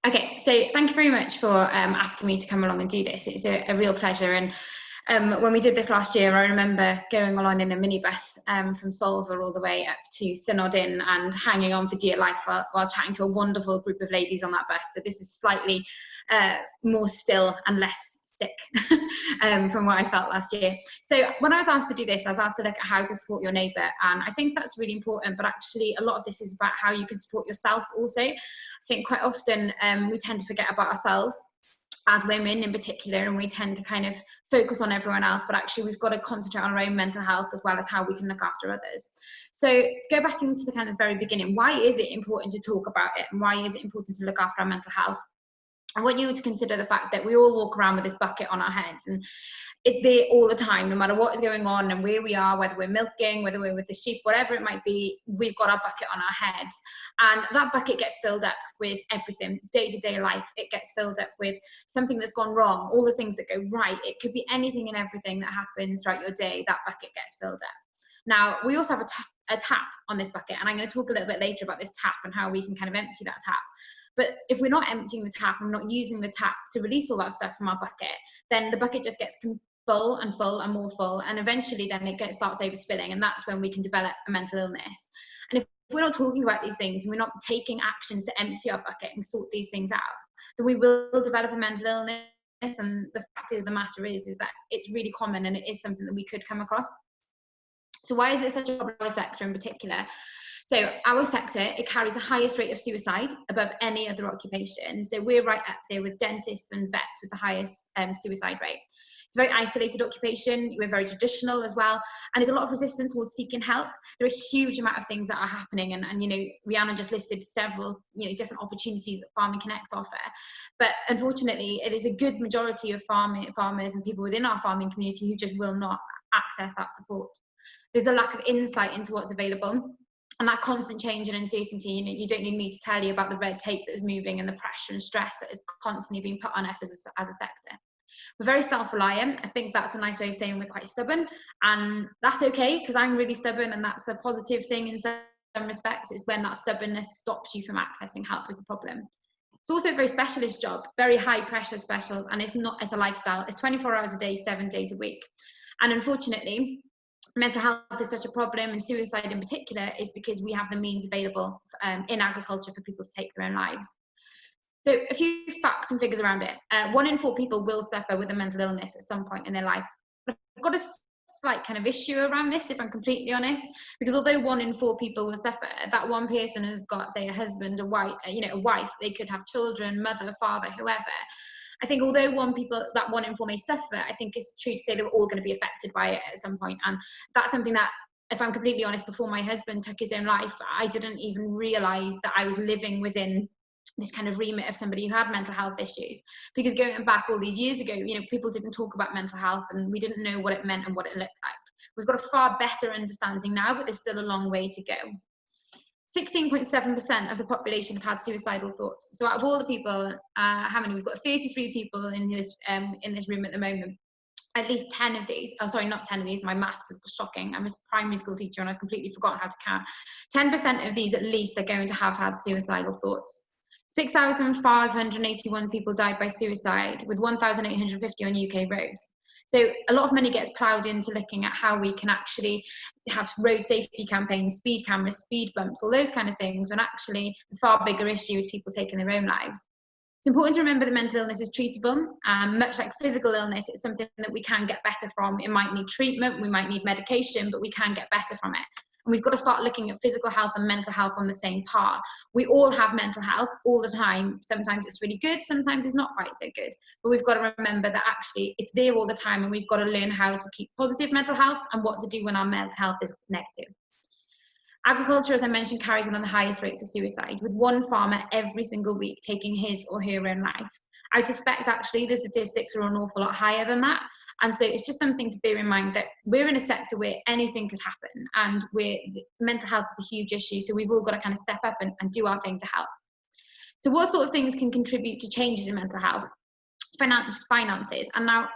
Okay, so thank you very much for asking me to come along and do this. It's a real pleasure. And when we did this last year, I remember going along in a minibus from Solver all the way up to Synod Inn and hanging on for dear life while chatting to a wonderful group of ladies on that bus. So this is slightly more still and less sick from what I felt last year. So when I was asked to do this, I was asked to look at how to support your neighbour. And I think that's really important, but actually a lot of this is about how you can support yourself also. I think quite often we tend to forget about ourselves as women in particular, and we tend to kind of focus on everyone else, but actually we've got to concentrate on our own mental health as well as how we can look after others. So to go back into the kind of very beginning, why is it important to talk about it, and why is it important to look after our mental health? I want you to consider the fact that we all walk around with this bucket on our heads, and it's there all the time, no matter what is going on and where we are, whether we're milking, whether we're with the sheep, whatever it might be, we've got our bucket on our heads. And that bucket gets filled up with everything, day-to-day life. It gets filled up with something that's gone wrong, all the things that go right. It could be anything and everything that happens throughout your day, that bucket gets filled up. Now, we also have a tap on this bucket, and I'm going to talk a little bit later about this tap and how we can kind of empty that tap. But if we're not emptying the tap and not using the tap to release all that stuff from our bucket, then the bucket just gets full and full and more full, and eventually then it starts overspilling, and that's when we can develop a mental illness. And if we're not talking about these things and we're not taking actions to empty our bucket and sort these things out, then we will develop a mental illness. And the fact of the matter is that it's really common, and it is something that we could come across. So why is it such a problem sector in particular? So our sector, it carries the highest rate of suicide above any other occupation. So we're right up there with dentists and vets with the highest suicide rate. It's a very isolated occupation. We're very traditional as well. And there's a lot of resistance towards seeking help. There are a huge amount of things that are happening. And you know, Rihanna just listed several, different opportunities that Farming Connect offer. But unfortunately, it is a good majority of farmers and people within our farming community who just will not access that support. There's a lack of insight into what's available. And that constant change and uncertainty, you don't need me to tell you about the red tape that is moving and the pressure and stress that is constantly being put on us as a sector. We're very self-reliant. I think that's a nice way of saying we're quite stubborn, and that's okay, because I'm really stubborn, and that's a positive thing in some respects. It's when that stubbornness stops you from accessing help is the problem. It's also a very specialist job, very high pressure specials, and it's a lifestyle. It's 24 hours a day, 7 days a week. And unfortunately, mental health is such a problem, and suicide in particular, is because we have the means available in agriculture for people to take their own lives. So a few facts and figures around it. 1 in 4 people will suffer with a mental illness at some point in their life. But I've got a slight kind of issue around this, if I'm completely honest, because although 1 in 4 people will suffer, that one person has got, say, a husband, a wife, they could have children, mother, father, whoever. I think although 1 in 4 may suffer, I think it's true to say that we're all going to be affected by it at some point. And that's something that, if I'm completely honest, before my husband took his own life, I didn't even realise that I was living within this kind of remit of somebody who had mental health issues. Because going back all these years ago, people didn't talk about mental health, and we didn't know what it meant and what it looked like. We've got a far better understanding now, but there's still a long way to go. 16.7% of the population have had suicidal thoughts. So out of all the people, how many? We've got 33 people in this room at the moment. At least 10 of these, not 10 of these, my maths is shocking. I'm a primary school teacher and I've completely forgotten how to count. 10% of these at least are going to have had suicidal thoughts. 6,581 people died by suicide, with 1,850 on UK roads. So a lot of money gets ploughed into looking at how we can actually have road safety campaigns, speed cameras, speed bumps, all those kind of things, when actually the far bigger issue is people taking their own lives. It's important to remember that mental illness is treatable. Much like physical illness, it's something that we can get better from. It might need treatment, we might need medication, but we can get better from it. And we've got to start looking at physical health and mental health on the same par. We all have mental health all the time. Sometimes it's really good, sometimes it's not quite so good. But we've got to remember that actually it's there all the time, and we've got to learn how to keep positive mental health and what to do when our mental health is negative. Agriculture, as I mentioned, carries one of the highest rates of suicide, with 1 farmer every single week taking his or her own life. I suspect actually the statistics are an awful lot higher than that. And so it's just something to bear in mind that we're in a sector where anything could happen, and mental health is a huge issue. So we've all got to kind of step up and do our thing to help. So what sort of things can contribute to changes in mental health? Finances. And now,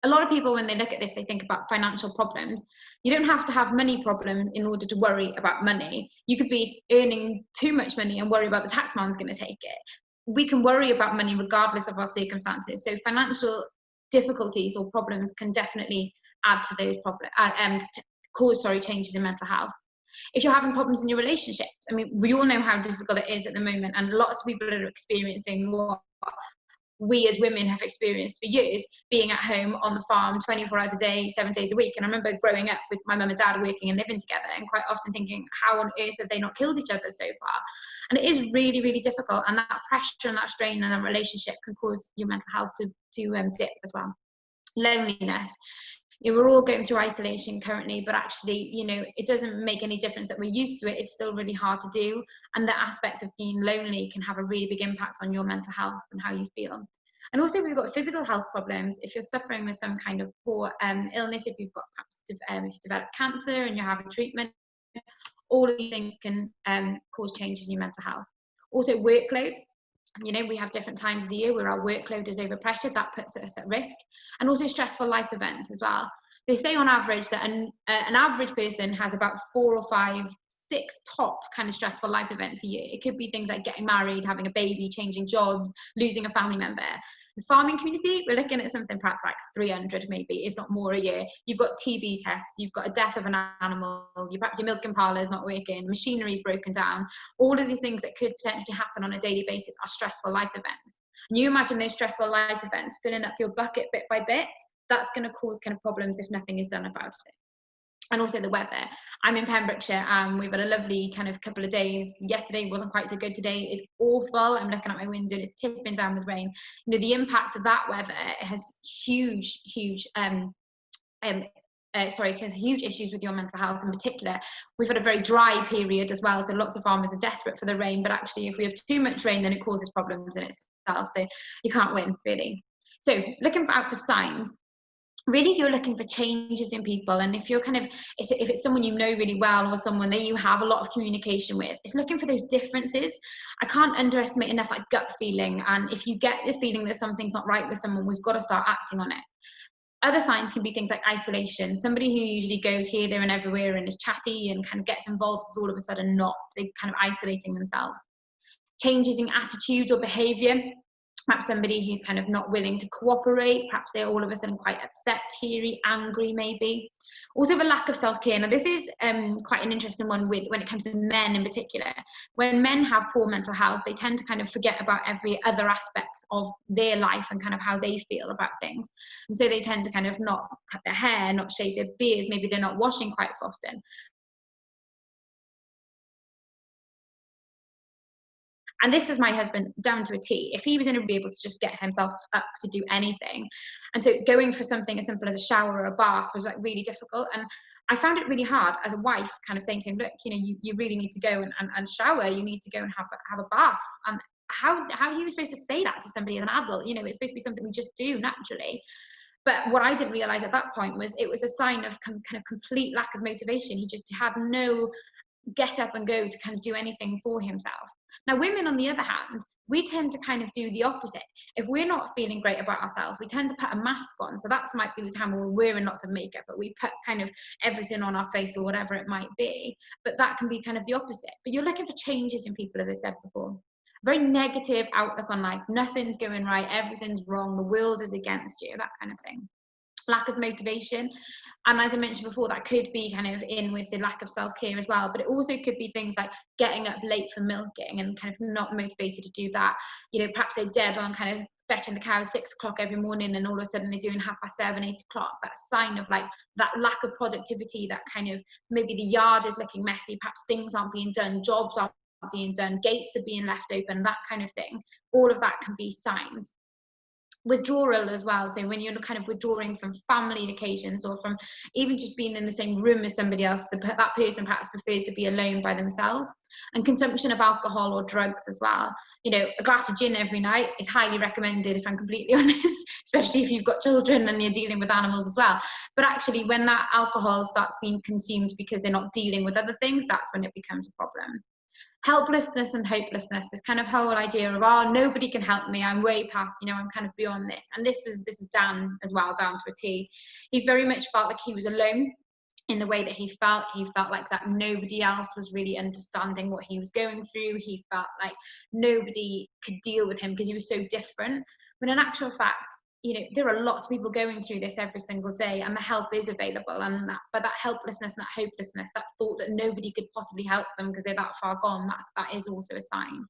a lot of people, when they look at this, they think about financial problems. You don't have to have money problems in order to worry about money. You could be earning too much money and worry about the tax man's going to take it. we can worry about money regardless of our circumstances. So financial difficulties or problems can definitely add to those problems, cause changes in mental health. If you're having problems in your relationships, I mean, we all know how difficult it is at the moment, and lots of people are experiencing what we as women have experienced for years, being at home on the farm 24 hours a day, 7 days a week. And I remember growing up with my mum and dad working and living together, and quite often thinking, how on earth have they not killed each other so far? And it is really, really difficult, and that pressure and that strain in a relationship can cause your mental health to dip as well. Loneliness. We're all going through isolation currently, but actually, it doesn't make any difference that we're used to it. It's still really hard to do. And the aspect of being lonely can have a really big impact on your mental health and how you feel. And also, if you've got physical health problems, if you're suffering with some kind of poor illness, if you've got perhaps if you've developed cancer and you're having treatment, all of these things can cause changes in your mental health. Also, workload. We have different times of the year where our workload is overpressured. That puts us at risk. And also stressful life events as well. They say on average that an average person has about 4 or 5, 6 top kind of stressful life events a year. It could be things like getting married, having a baby, changing jobs, losing a family member. The farming community, we're looking at something perhaps like 300 maybe, if not more a year. You've got TB tests, you've got a death of an animal, perhaps your milking parlour is not working, machinery is broken down. All of these things that could potentially happen on a daily basis are stressful life events. And you imagine those stressful life events filling up your bucket bit by bit, that's going to cause kind of problems if nothing is done about it. And also the weather. I'm in Pembrokeshire and we've had a lovely kind of couple of days. Yesterday wasn't quite so good. Today is awful. I'm looking at my window and it's tipping down with rain. The impact of that weather has huge issues with your mental health in particular. We've had a very dry period as well, so lots of farmers are desperate for the rain, but actually if we have too much rain, then it causes problems in itself, so you can't win, really. So looking out for signs. Really, if you're looking for changes in people, and if you're if it's someone you know really well or someone that you have a lot of communication with, it's looking for those differences. I can't underestimate enough that gut feeling, and if you get the feeling that something's not right with someone, we've got to start acting on it. Other signs can be things like isolation. Somebody who usually goes here, there and everywhere and is chatty and kind of gets involved is all of a sudden not. They're kind of isolating themselves. Changes in attitude or behaviour. Perhaps somebody who's kind of not willing to cooperate, perhaps they're all of a sudden quite upset, teary, angry maybe. Also the lack of self-care. Now this is quite an interesting one when it comes to men in particular. When men have poor mental health, they tend to kind of forget about every other aspect of their life and kind of how they feel about things. And so they tend to kind of not cut their hair, not shave their beards, maybe they're not washing quite so often. And this was my husband down to a T. If he was going to be able to just get himself up to do anything, and so going for something as simple as a shower or a bath was like really difficult. And I found it really hard as a wife, kind of saying to him, look, you really need to go and shower. You need to go and have a bath. And how are you supposed to say that to somebody as an adult? It's supposed to be something we just do naturally. But what I didn't realize at that point was it was a sign of kind of complete lack of motivation. He just had no get up and go to kind of do anything for himself. Now, women, on the other hand, we tend to kind of do the opposite. If we're not feeling great about ourselves, we tend to put a mask on. So that might be the time when we're wearing lots of makeup, but we put kind of everything on our face or whatever it might be. But that can be kind of the opposite. But you're looking for changes in people, as I said before. Very negative outlook on life. Nothing's going right. Everything's wrong. The world is against you, that kind of thing. Lack of motivation, and as I mentioned before, that could be kind of in with the lack of self-care as well, but it also could be things like getting up late for milking and kind of not motivated to do that. Perhaps they're dead on kind of fetching the cows 6 o'clock every morning, and all of a sudden they're doing 7:30, 8 o'clock. That sign of like that lack of productivity, that kind of maybe the yard is looking messy, perhaps things aren't being done, jobs aren't being done, gates are being left open, that kind of thing. All of that can be signs. Withdrawal as well, so when you're kind of withdrawing from family occasions or from even just being in the same room as somebody else, that person perhaps prefers to be alone by themselves. And consumption of alcohol or drugs as well. A glass of gin every night is highly recommended, if I'm completely honest, especially if you've got children and you're dealing with animals as well. But actually, when that alcohol starts being consumed because they're not dealing with other things, that's when it becomes a problem. Helplessness and hopelessness, this kind of whole idea of, nobody can help me, I'm way past, I'm kind of beyond this. And this is Dan as well, down to a T. He very much felt like he was alone. in the way that he felt. He felt like that nobody else was really understanding what he was going through. He felt like nobody could deal with him because he was so different. But in actual fact, you know, there are lots of people going through this every single day, and the help is available. And but that helplessness and that hopelessness, that thought that nobody could possibly help them because they're that far gone, that is also a sign.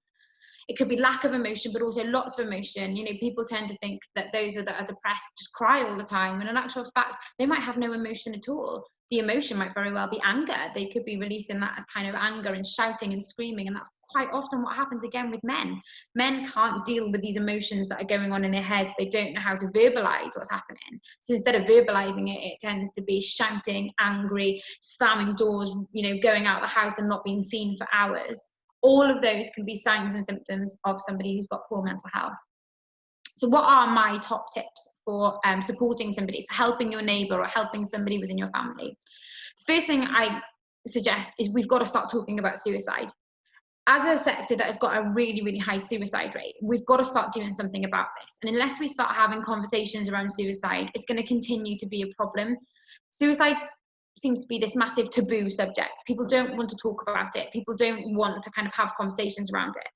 It could be lack of emotion, but also lots of emotion. You know, people tend to think that those that are depressed just cry all the time. And in actual fact, they might have no emotion at all. The emotion might very well be anger. They could be releasing that as kind of anger and shouting and screaming. And that's quite often what happens again with men. Men can't deal with these emotions that are going on in their heads. They don't know how to verbalize what's happening. So instead of verbalizing it, it tends to be shouting, angry, slamming doors, you know, going out of the house and not being seen for hours. All of those can be signs and symptoms of somebody who's got poor mental health. So what are my top tips for supporting somebody, for helping your neighbour or helping somebody within your family? First thing I suggest is we've got to start talking about suicide. As a sector that has got a really, really high suicide rate, we've got to start doing something about this. And unless we start having conversations around suicide, it's going to continue to be a problem. Suicide seems to be this massive taboo subject. People don't want to talk about it. People don't want to kind of have conversations around it.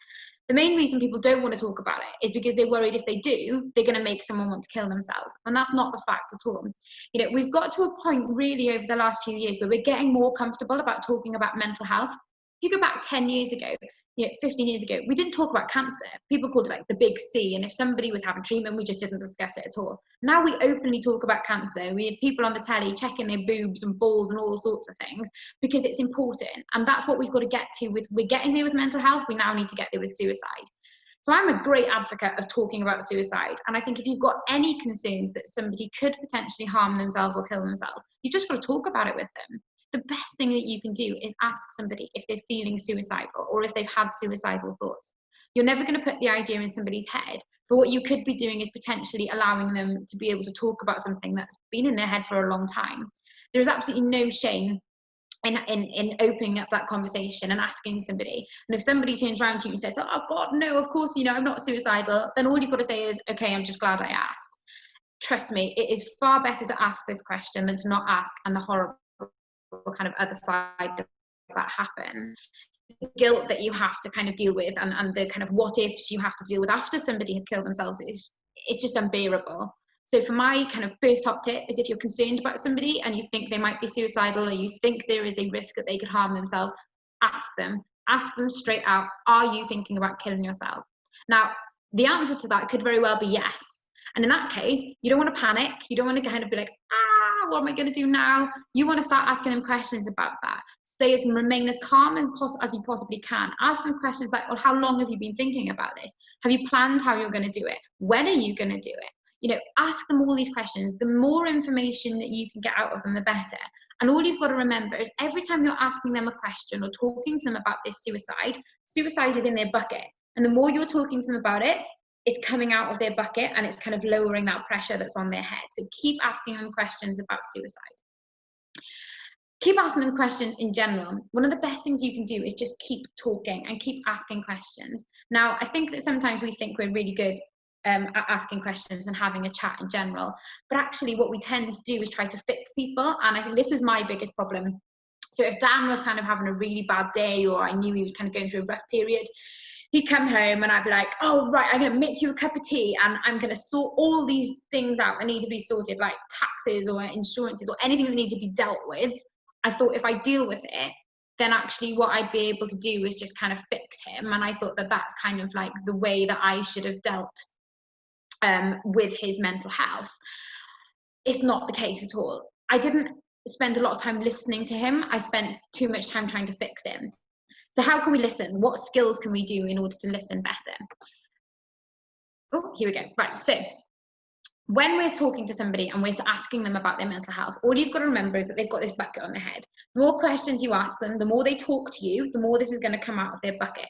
The main reason people don't want to talk about it is because they're worried if they do, they're going to make someone want to kill themselves. And that's not the fact at all. You know, we've got to a point really over the last few years where we're getting more comfortable about talking about mental health. If you go back 10 years ago, 15 years ago, we didn't talk about cancer. People called it like the big C. And if somebody was having treatment, we just didn't discuss it at all. Now we openly talk about cancer. We have people on the telly checking their boobs and balls and all sorts of things because it's important. And that's what we've got to get to with, we're getting there with mental health. We now need to get there with suicide. So I'm a great advocate of talking about suicide. And I think if you've got any concerns that somebody could potentially harm themselves or kill themselves, you've just got to talk about it with them. The best thing that you can do is ask somebody if they're feeling suicidal or if they've had suicidal thoughts. You're never going to put the idea in somebody's head, but what you could be doing is potentially allowing them to be able to talk about something that's been in their head for a long time. There is absolutely no shame in opening up that conversation and asking somebody. And if somebody turns around to you and says, oh God, no, of course, I'm not suicidal, then all you've got to say is, okay, I'm just glad I asked. Trust me, it is far better to ask this question than to not ask and the horrible kind of other side of that happen. The guilt that you have to kind of deal with and the kind of what ifs you have to deal with after somebody has killed themselves it's just unbearable. So for my kind of first top tip is, if you're concerned about somebody and you think they might be suicidal or you think there is a risk that they could harm themselves, ask them straight out, are you thinking about killing yourself? Now, the answer to that could very well be yes. And in that case, you don't want to panic. You don't want to kind of be like, what am I going to do now? You want to start asking them questions about that. Remain as calm as you possibly can. Ask them questions like, well, how long have you been thinking about this? Have you planned how you're going to do it? When are you going to do it? Ask them all these questions. The more information that you can get out of them, the better. And all you've got to remember is every time you're asking them a question or talking to them about this suicide is in their bucket. And the more you're talking to them about it, it's coming out of their bucket and it's kind of lowering that pressure that's on their head. So keep asking them questions about suicide. Keep asking them questions in general. One of the best things you can do is just keep talking and keep asking questions. Now, I think that sometimes we think we're really good at asking questions and having a chat in general, but actually what we tend to do is try to fix people. And I think this was my biggest problem. So if Dan was kind of having a really bad day, or I knew he was kind of going through a rough period, he'd come home and I'd be like, oh, right, I'm going to make you a cup of tea and I'm going to sort all these things out that need to be sorted, like taxes or insurances or anything that needs to be dealt with. I thought if I deal with it, then actually what I'd be able to do is just kind of fix him. And I thought that that's kind of like the way that I should have dealt with his mental health. It's not the case at all. I didn't spend a lot of time listening to him. I spent too much time trying to fix him. So how can we listen? What skills can we do in order to listen better? Oh, here we go. Right, so when we're talking to somebody and we're asking them about their mental health, all you've got to remember is that they've got this bucket on their head. The more questions you ask them, the more they talk to you, the more this is going to come out of their bucket.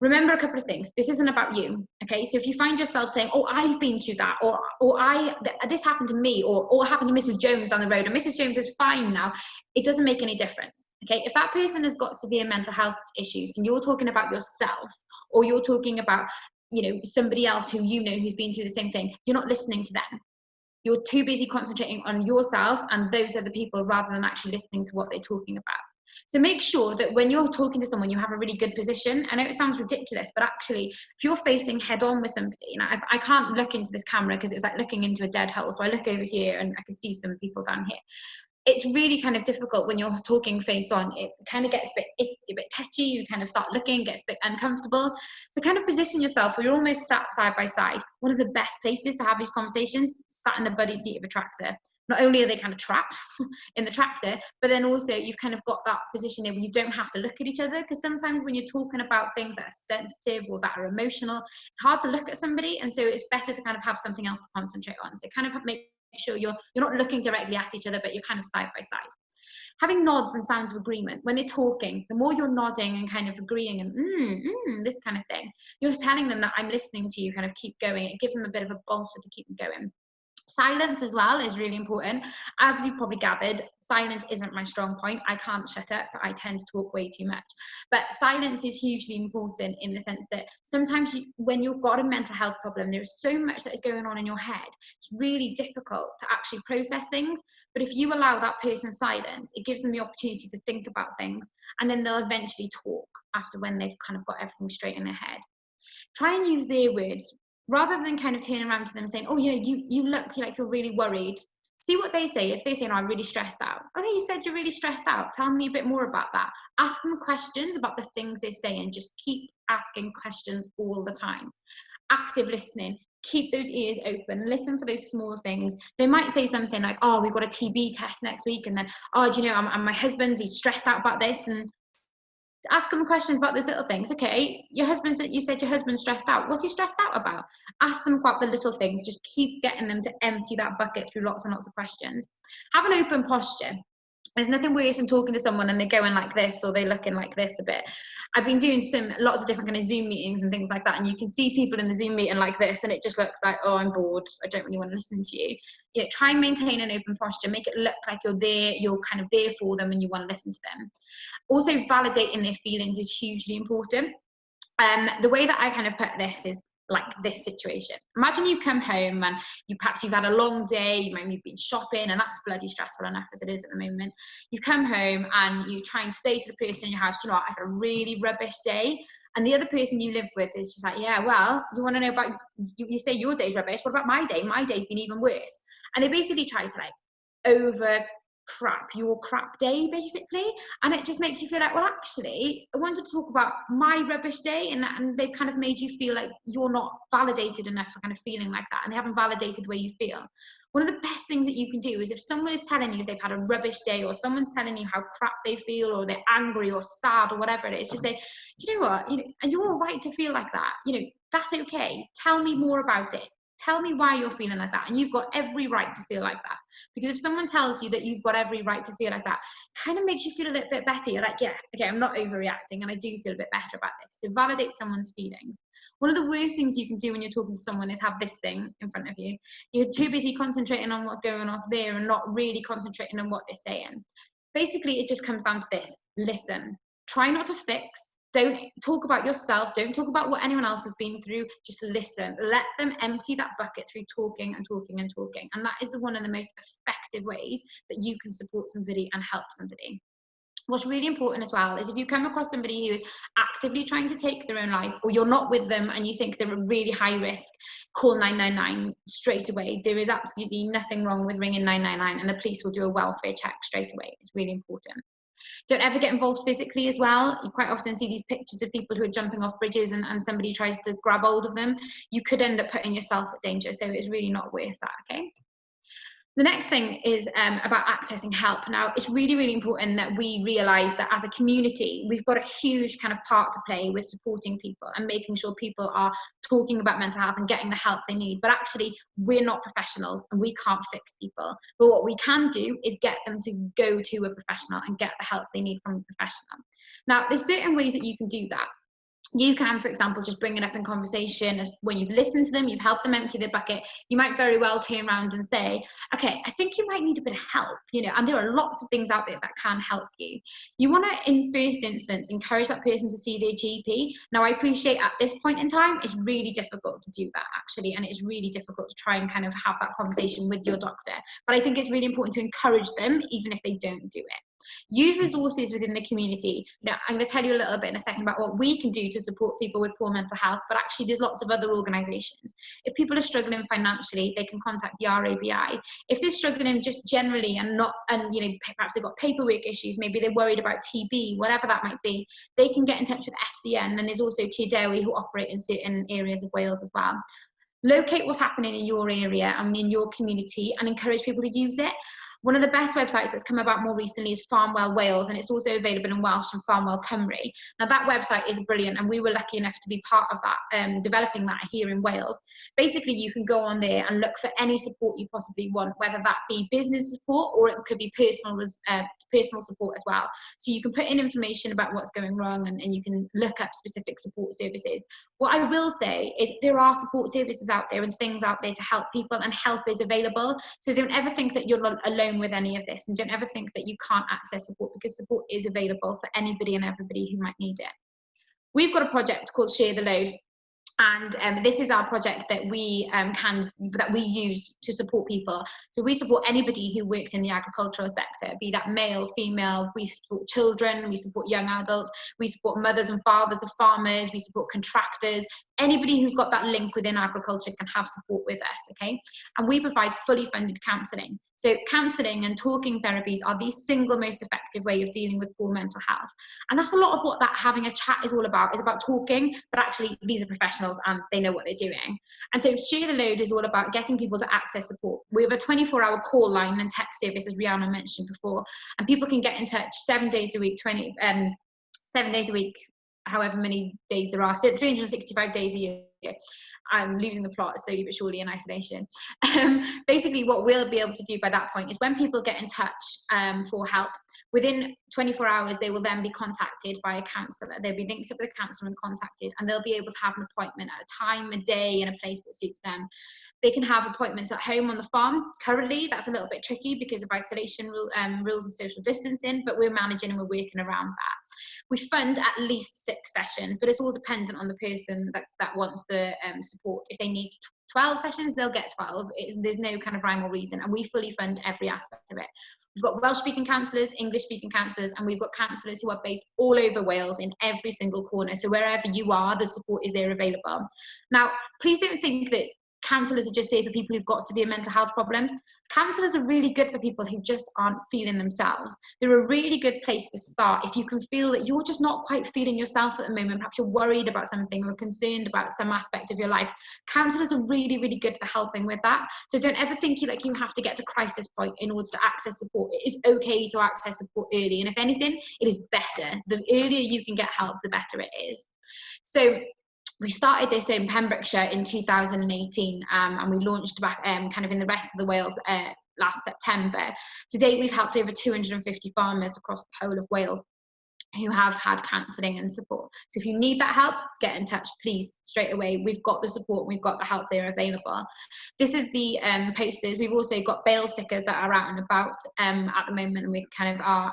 Remember a couple of things. This isn't about you, okay? So if you find yourself saying, oh, I've been through that, or this happened to me, or happened to Mrs. Jones down the road, and Mrs. Jones is fine now, it doesn't make any difference, okay? If that person has got severe mental health issues and you're talking about yourself, or you're talking about, somebody else who who's been through the same thing, you're not listening to them. you're too busy concentrating on yourself and those other people rather than actually listening to what they're talking about. So make sure that when you're talking to someone, you have a really good position. I know it sounds ridiculous, but actually, if you're facing head on with somebody, now I can't look into this camera because it's like looking into a dead hole. So I look over here and I can see some people down here. It's really kind of difficult when you're talking face on. It kind of gets a bit touchy. You kind of start looking, gets a bit uncomfortable. So kind of position yourself where you're almost sat side by side. One of the best places to have these conversations, sat in the buddy seat of a tractor. Not only are they kind of trapped in the tractor, but then also you've kind of got that position there where you don't have to look at each other, because sometimes when you're talking about things that are sensitive or that are emotional, it's hard to look at somebody, and so it's better to kind of have something else to concentrate on. So kind of make sure you're not looking directly at each other, but you're kind of side by side. Having nods and signs of agreement when they're talking, the more you're nodding and kind of agreeing and this kind of thing, you're telling them that I'm listening to you, kind of keep going. It gives them a bit of a bolster to keep them going. Silence as well is really important. As you've probably gathered, silence isn't my strong point. I can't shut up. I tend to talk way too much. But silence is hugely important in the sense that sometimes when you've got a mental health problem, there's so much that is going on in your head. It's really difficult to actually process things. But if you allow that person silence, it gives them the opportunity to think about things, and then they'll eventually talk after when they've kind of got everything straight in their head. Try and use their words rather than kind of turning around to them saying, oh, you look like you're really worried. See what they say. If they say, no, I'm really stressed out. Okay, you said you're really stressed out. Tell me a bit more about that. Ask them questions about the things they're saying. Just keep asking questions all the time. Active listening. Keep those ears open. Listen for those small things. They might say something like, oh, we've got a TB test next week. And then, oh, do you know, my husband, he's stressed out about this. And ask them questions about those little things. Okay, you said your husband's stressed out. What's he stressed out about? Ask them about the little things. Just keep getting them to empty that bucket through lots and lots of questions. Have an open posture. There's nothing worse than talking to someone and they're going like this or they're looking like this a bit. I've been doing lots of different kind of Zoom meetings and things like that, and you can see people in the Zoom meeting like this, and it just looks like, oh, I'm bored. I don't really want to listen to you. Try and maintain an open posture. Make it look like you're there. You're kind of there for them, and you want to listen to them. Also, validating their feelings is hugely important. The way that I kind of put this is like this situation. Imagine you come home and you've had a long day, you've been shopping, and that's bloody stressful enough as it is at the moment. You come home and you try and say to the person in your house, you know what, I've had a really rubbish day. And the other person you live with is just like, yeah, well, you want to know about, you say your day's rubbish. What about my day? My day's been even worse. And they basically try to like over crap your crap day basically, and it just makes you feel like, well, actually I wanted to talk about my rubbish day, and they've kind of made you feel like you're not validated enough for kind of feeling like that, and they haven't validated the way you feel. One of the best things that you can do is if someone is telling you they've had a rubbish day, or someone's telling you how crap they feel, or they're angry or sad or whatever it is, just say, do you know what, and you're all right to feel like that, that's okay, tell me more about it. Tell me why you're feeling like that. And you've got every right to feel like that. Because if someone tells you that you've got every right to feel like that, kind of makes you feel a little bit better. You're like, yeah, okay, I'm not overreacting and I do feel a bit better about this. So validate someone's feelings. One of the worst things you can do when you're talking to someone is have this thing in front of you. You're too busy concentrating on what's going on there and not really concentrating on what they're saying. Basically, it just comes down to this. Listen. Try not to fix. Don't talk about yourself. Don't talk about what anyone else has been through. Just listen. Let them empty that bucket through talking and talking and talking. And that is one of the most effective ways that you can support somebody and help somebody. What's really important as well is if you come across somebody who is actively trying to take their own life, or you're not with them and you think they're a really high risk, call 999 straight away. There is absolutely nothing wrong with ringing 999, and the police will do a welfare check straight away. It's really important. Don't ever get involved physically as well. You quite often see these pictures of people who are jumping off bridges and somebody tries to grab hold of them. You could end up putting yourself at danger, so it's really not worth that, okay? The next thing is about accessing help. Now, it's really, really important that we realise that as a community, we've got a huge kind of part to play with supporting people and making sure people are talking about mental health and getting the help they need. But actually, we're not professionals and we can't fix people. But what we can do is get them to go to a professional and get the help they need from a professional. Now, there's certain ways that you can do that. You can, for example, just bring it up in conversation as when you've listened to them, you've helped them empty their bucket. You might very well turn around and say, okay, I think you might need a bit of help, you know, and there are lots of things out there that can help you. You want to, in first instance, encourage that person to see their GP. Now, I appreciate at this point in time, it's really difficult to do that, actually, and it's really difficult to try and kind of have that conversation with your doctor. But I think it's really important to encourage them, even if they don't do it. Use resources within the community. Now, I'm going to tell you a little bit in a second about what we can do to support people with poor mental health, but actually there's lots of other organisations. If people are struggling financially, they can contact the RABI. If they're struggling just generally and you know, perhaps they've got paperwork issues, maybe they're worried about TB, whatever that might be, they can get in touch with FCN, and there's also Treatable who operate in certain areas of Wales as well. Locate what's happening in your area and in your community and encourage people to use it. One of the best websites that's come about more recently is Farmwell Wales, and it's also available in Welsh and Farmwell Cymru. Now that website is brilliant, and we were lucky enough to be part of that, developing that here in Wales. Basically, you can go on there and look for any support you possibly want, whether that be business support or it could be personal support as well. So you can put in information about what's going wrong, and you can look up specific support services. What I will say is there are support services out there and things out there to help people, and help is available. So don't ever think that you're alone with any of this, and don't ever think that you can't access support, because support is available for anybody and everybody who might need it. We've got a project called Share the Load, and this is our project that we use to support people. So we support anybody who works in the agricultural sector, be that male, female. We support children, we support young adults, we support mothers and fathers of farmers, we support contractors. Anybody who's got that link within agriculture can have support with us, okay? And we provide fully funded counselling. So counselling and talking therapies are the single most effective way of dealing with poor mental health. And that's a lot of what that having a chat is all about, is about talking, but actually these are professionals and they know what they're doing. And so Share the Load is all about getting people to access support. We have a 24-hour call line and text service, as Rihanna mentioned before, and people can get in touch 7 days a week, 7 days a week, however many days there are, so 365 days a year. I'm losing the plot slowly but surely in isolation. Basically, what we'll be able to do by that point is when people get in touch for help, within 24 hours, they will then be contacted by a counsellor. They'll be linked up with a counsellor and contacted, and they'll be able to have an appointment at a time, a day, and a place that suits them. They can have appointments at home on the farm. Currently, that's a little bit tricky because of isolation rules and social distancing, but we're managing and we're working around that. We fund at least 6 sessions, but it's all dependent on the person that wants the support. If they need 12 sessions, they'll get 12. There's no kind of rhyme or reason, and we fully fund every aspect of it. We've got Welsh-speaking counsellors, English-speaking counsellors, and we've got counsellors who are based all over Wales in every single corner. So wherever you are, the support is there available. Now, please don't think that counsellors are just there for people who've got severe mental health problems. Counsellors are really good for people who just aren't feeling themselves. They're a really good place to start if you can feel that you're just not quite feeling yourself at the moment. Perhaps you're worried about something or concerned about some aspect of your life. Counsellors are really, really good for helping with that. So don't ever think you have to get to crisis point in order to access support. It is okay to access support early, and if anything, it is better. The earlier you can get help, the better it is. So we started this in Pembrokeshire in 2018, and we launched back kind of in the rest of the Wales last September. To date, we've helped over 250 farmers across the whole of Wales who have had counselling and support. So if you need that help, get in touch, please, straight away. We've got the support, we've got the help there available. This is the posters. We've also got bail stickers that are out and about at the moment, and we kind of are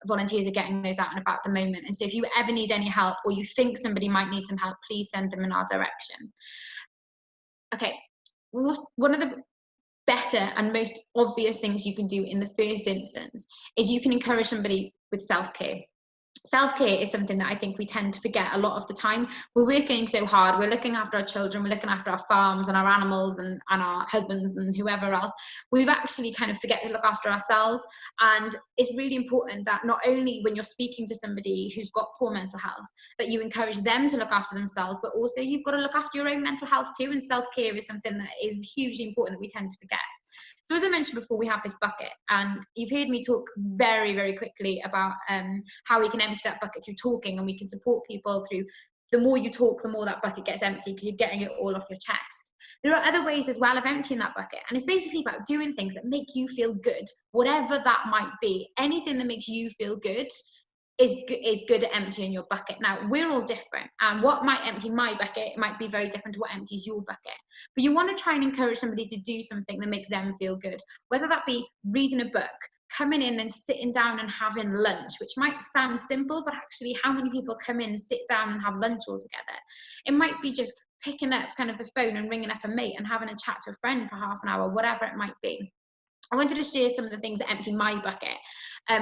volunteers are getting those out and about at the moment. And so if you ever need any help, or you think somebody might need some help, please send them in our direction. Okay, one of the better and most obvious things you can do in the first instance is you can encourage somebody with self-care. Self-care is something that I think we tend to forget a lot of the time. We're working so hard, we're looking after our children, we're looking after our farms and our animals and our husbands and whoever else. We've actually kind of forget to look after ourselves. And it's really important that not only when you're speaking to somebody who's got poor mental health, that you encourage them to look after themselves, but also you've got to look after your own mental health too. And self-care is something that is hugely important that we tend to forget. So as I mentioned before, we have this bucket, and you've heard me talk very, very quickly about how we can empty that bucket through talking, and we can support people through the more you talk, the more that bucket gets empty because you're getting it all off your chest. There are other ways as well of emptying that bucket, and it's basically about doing things that make you feel good, whatever that might be. Anything that makes you feel good is good at emptying your bucket. Now, we're all different, and what might empty my bucket might be very different to what empties your bucket. But you want to try and encourage somebody to do something that makes them feel good, whether that be reading a book, coming in and sitting down and having lunch, which might sound simple, but actually how many people come in, sit down and have lunch all together? It might be just picking up kind of the phone and ringing up a mate and having a chat to a friend for half an hour, whatever it might be. I wanted to share some of the things that empty my bucket.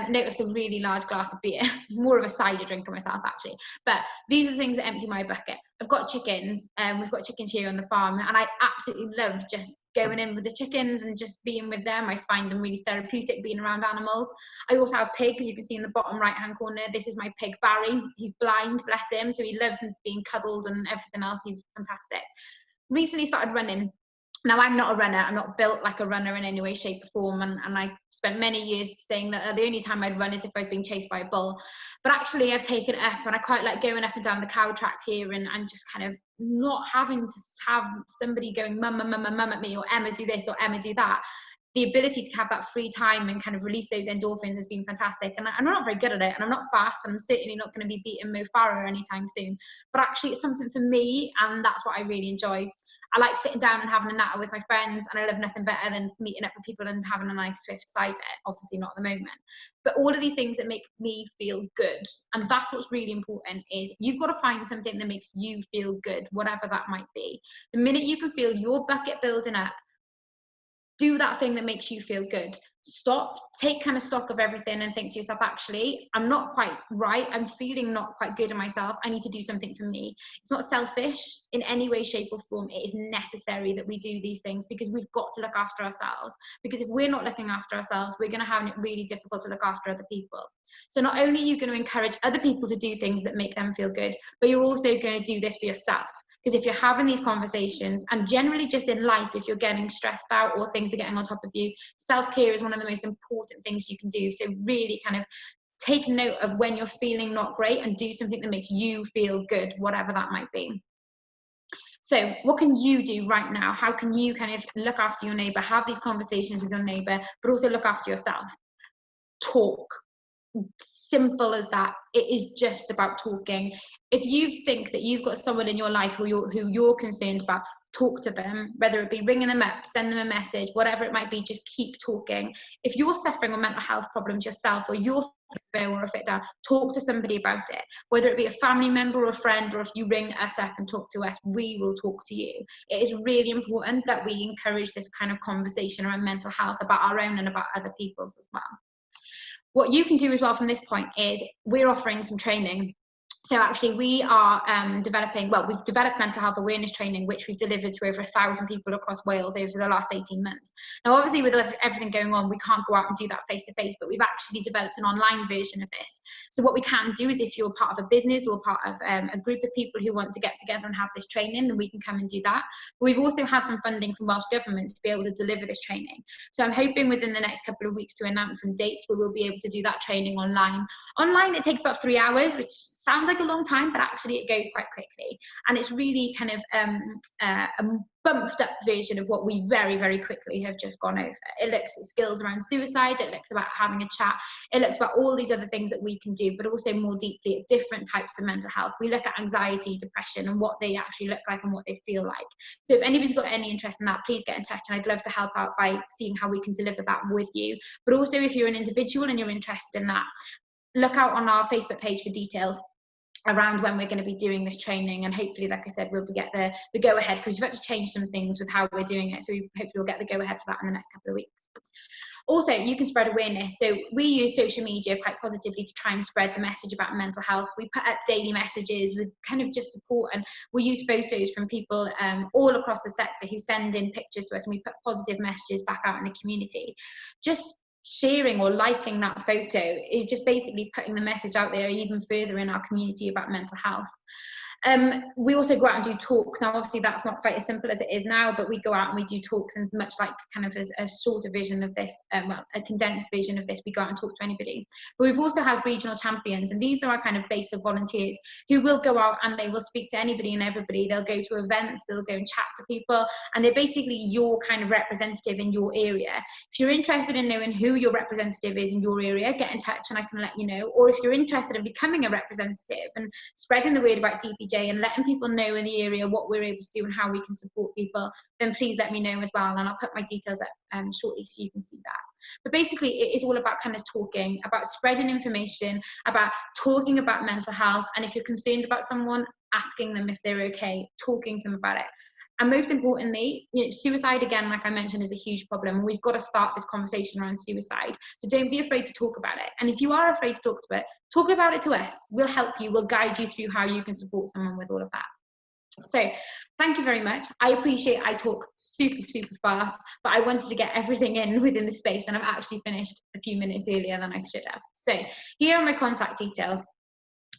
Noticed a really large glass of beer, more of a cider drinker myself actually, but these are the things that empty my bucket. I've got chickens, we've got chickens here on the farm, and I absolutely love just going in with the chickens and just being with them. I find them really therapeutic being around animals. I also have pigs, you can see in the bottom right hand corner. This is my pig Barry. He's blind, bless him, so he loves being cuddled and everything else. He's fantastic. Recently started running. Now, I'm not a runner. I'm not built like a runner in any way, shape or form. And I spent many years saying that the only time I'd run is if I was being chased by a bull. But actually, I've taken it up, and I quite like going up and down the cow track here and just kind of not having to have somebody going, mum, mum, mum, mum at me, or Emma, do this, or Emma, do that. The ability to have that free time and kind of release those endorphins has been fantastic. And I'm not very good at it, and I'm not fast, and I'm certainly not going to be beating Mo Farah anytime soon. But actually, it's something for me, and that's what I really enjoy. I like sitting down and having a natter with my friends, and I love nothing better than meeting up with people and having a nice swift cider. Obviously not at the moment, but all of these things that make me feel good, and that's what's really important, is you've got to find something that makes you feel good, whatever that might be. The minute you can feel your bucket building up, do that thing that makes you feel good. Stop, take kind of stock of everything and think to yourself, actually, I'm not quite right. I'm feeling not quite good in myself. I need to do something for me. It's not selfish in any way, shape or form. It is necessary that we do these things, because we've got to look after ourselves. Because if we're not looking after ourselves, we're going to have it really difficult to look after other people. So not only are you going to encourage other people to do things that make them feel good, but you're also going to do this for yourself. Because if you're having these conversations, and generally just in life, if you're getting stressed out or things are getting on top of you, self-care is one of the most important things you can do. So really kind of take note of when you're feeling not great and do something that makes you feel good, whatever that might be. So what can you do right now? How can you kind of look after your neighbour, have these conversations with your neighbour, but also look after yourself? Talk. Simple as that. It is just about talking. If you think that you've got someone in your life who you're concerned about, talk to them, whether it be ringing them up, send them a message, whatever it might be. Just keep talking. If you're suffering with mental health problems yourself, or you're or a fit down, talk to somebody about it, whether it be a family member or a friend, or if you ring us up and talk to us, we will talk to you. It is really important that we encourage this kind of conversation around mental health, about our own and about other people's as well. What you can do as well from this point is we're offering some training. So actually we are we've developed mental health awareness training, which we've delivered to over 1,000 people across Wales over the last 18 months. Now, obviously with everything going on, we can't go out and do that face to face, but we've actually developed an online version of this. So what we can do is, if you're part of a business or part of a group of people who want to get together and have this training, then we can come and do that. But we've also had some funding from Welsh Government to be able to deliver this training. So I'm hoping within the next couple of weeks to announce some dates where we'll be able to do that training online. Online, it takes about 3 hours, which sounds like a long time, but actually it goes quite quickly. And it's really kind of a bumped up version of what we very, very quickly have just gone over. It looks at skills around suicide, it looks about having a chat, it looks about all these other things that we can do, but also more deeply at different types of mental health. We look at anxiety, depression, and what they actually look like and what they feel like. So if anybody's got any interest in that, please get in touch, and I'd love to help out by seeing how we can deliver that with you. But also, if you're an individual and you're interested in that, look out on our Facebook page for details around when we're going to be doing this training, and hopefully, like I said, we'll get the go ahead, because we've had to change some things with how we're doing it, so hopefully we'll get the go ahead for that in the next couple of weeks. Also, you can spread awareness. So we use social media quite positively to try and spread the message about mental health. We put up daily messages with kind of just support, and we use photos from people all across the sector who send in pictures to us, and we put positive messages back out in the community. Just sharing or liking that photo is just basically putting the message out there even further in our community about mental health. We also go out and do talks. Now, obviously, that's not quite as simple as it is now, but we go out and we do talks, and much like kind of a shorter version of this, well, a condensed version of this, we go out and talk to anybody. But we've also had regional champions, and these are our kind of base of volunteers who will go out and they will speak to anybody and everybody. They'll go to events, they'll go and chat to people, and they're basically your kind of representative in your area. If you're interested in knowing who your representative is in your area, get in touch and I can let you know. Or if you're interested in becoming a representative and spreading the word about DPJ and letting people know in the area what we're able to do and how we can support people, then please let me know as well, and I'll put my details up shortly so you can see that. But basically it is all about kind of talking, about spreading information, about talking about mental health, and if you're concerned about someone, asking them if they're okay, talking to them about it. And most importantly, you know, suicide, again, like I mentioned, is a huge problem. We've got to start this conversation around suicide. So don't be afraid to talk about it. And if you are afraid to talk about it to us. We'll help you. We'll guide you through how you can support someone with all of that. So thank you very much. I appreciate I talk super fast, but I wanted to get everything in within the space, and I've actually finished a few minutes earlier than I should have. So here are my contact details.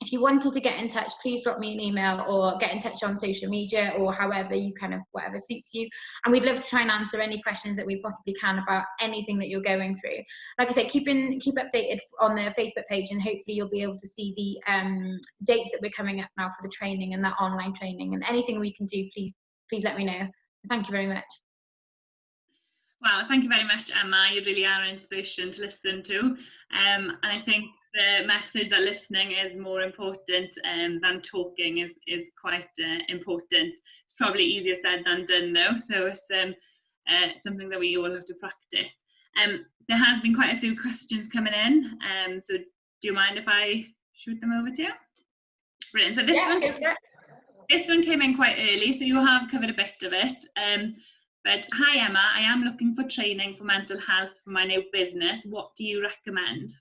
If you wanted to get in touch, please drop me an email or get in touch on social media or however you kind of, whatever suits you. And we'd love to try and answer any questions that we possibly can about anything that you're going through. Like I said, keep updated on the Facebook page, and hopefully you'll be able to see the dates that we're coming up now for the training and that online training, and anything we can do, please let me know. Thank you very much. Wow, thank you very much, Emma. You really are an inspiration to listen to. And I think the message that listening is more important than talking is quite important. It's probably easier said than done though, so it's something that we all have to practice. There has been quite a few questions coming in, so do you mind if I shoot them over to you? Brilliant. So this one came in quite early, so you have covered a bit of it. But hi Emma, I am looking for training for mental health for my new business. What do you recommend?